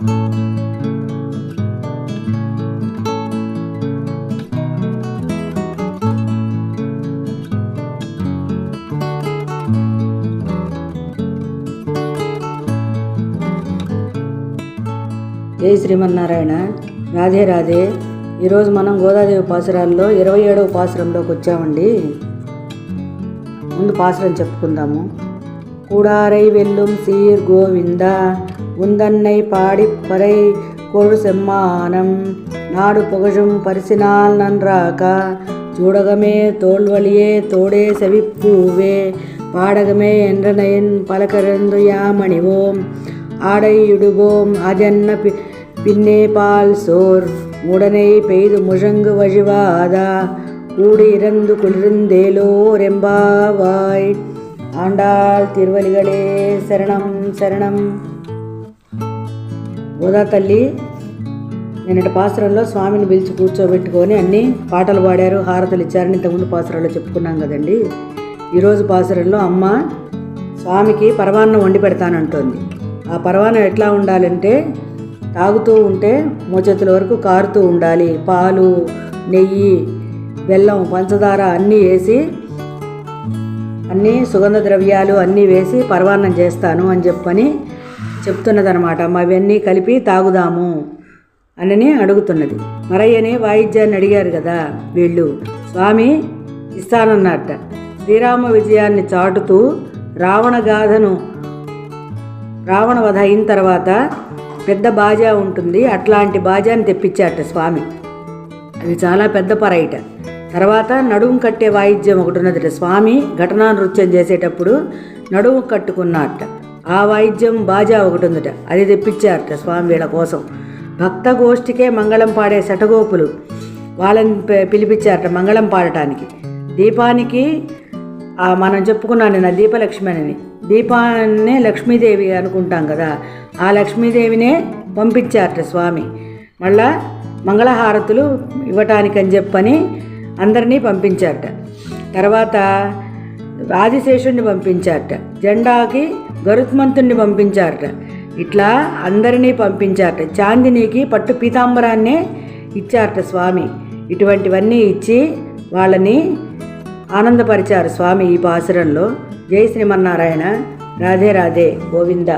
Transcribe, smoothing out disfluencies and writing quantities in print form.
జై శ్రీమన్నారాయణ. రాధే రాధే. ఈరోజు మనం గోదాదేవి పాసురాల్లో 27వ పాసురంలోకి వచ్చామండి. ముందు పాసురం చెప్పుకుందాము. கூடாரை வெல்லும் சீர் கோவிந்தா உந்தன்னை பாடிப்பறை கொழு செம்மானம் நாடு புகழும் பரிசினால் நன்றாக சூடகமே தோல்வழியே தோடே செவிப்பூவே பாடகமே என்றனையின் பலகரந்து யாமணிவோம் ஆடையிடுவோம் அதென்ன பின்னே பால் சோர் உடனே பெய்து முழங்கு வழிவாதா கூடி இறந்து குளிர்ந்தேலோரெம்பாவாய் ఆండాళ్ తిరువలిగడే శరణం శరణం. గోదా తల్లి నిన్నటి పాసురంలో స్వామిని పిలిచి కూర్చోబెట్టుకొని అన్ని పాటలు పాడారు, హారతలు ఇచ్చారని ఇంతకుముందు పాసురాల్లో చెప్పుకున్నాం కదండి. ఈరోజు పాసురంలో అమ్మ స్వామికి పరమాన్నం వండి పెడతానంటోంది. ఆ పరమాన్నం ఎట్లా ఉండాలంటే తాగుతూ ఉంటే మోచేతుల వరకు కారుతూ ఉండాలి. పాలు, నెయ్యి, బెల్లం, పంచదార అన్నీ వేసి, అన్నీ సుగంధ ద్రవ్యాలు అన్నీ వేసి పరమాన్నం చేస్తాను అని చెప్పని చెప్తున్నదనమాట. అవన్నీ కలిపి తాగుదాము అని అడుగుతున్నది. మరయ్యని వాయిద్యాన్ని అడిగారు కదా వీళ్ళు. స్వామి ఇస్తానన్నట్ట. శ్రీరామ విజయాన్ని చాటుతూ రావణ వధ అయిన తర్వాత పెద్ద బాజా ఉంటుంది, అట్లాంటి బాజాని తెప్పించారట స్వామి. అది చాలా పెద్ద పరైట. తర్వాత నడుము కట్టే వాయిద్యం ఒకటి ఉన్నదట. స్వామి ఘటనా నృత్యం చేసేటప్పుడు నడుము కట్టుకున్నారట. ఆ వాయిద్యం బాజా ఒకటి ఉందట, అది తెప్పించారట స్వామి వీళ్ళ కోసం. భక్త గోష్ఠికే మంగళం పాడే శటగోపులు వాళ్ళని పిలిపించారట మంగళం పాడటానికి. దీపానికి మనం చెప్పుకున్నాను నేను దీపలక్ష్మి అని. దీపాన్నే లక్ష్మీదేవి అనుకుంటాం కదా, ఆ లక్ష్మీదేవినే పంపించారట స్వామి. మళ్ళా మంగళహారతులు ఇవ్వటానికని చెప్పని అందరినీ పంపించారట. తర్వాత ఆదిశేషుడిని పంపించారట, జెండాకి గరుత్మంతుడిని పంపించారట. ఇట్లా అందరినీ పంపించారట. చాందినికి పట్టు పీతాంబరాన్నే ఇచ్చారట స్వామి. ఇటువంటివన్నీ ఇచ్చి వాళ్ళని ఆనందపరిచారు స్వామి ఈ పాసురంలో. జై శ్రీమన్నారాయణ. రాధే రాధే. గోవింద.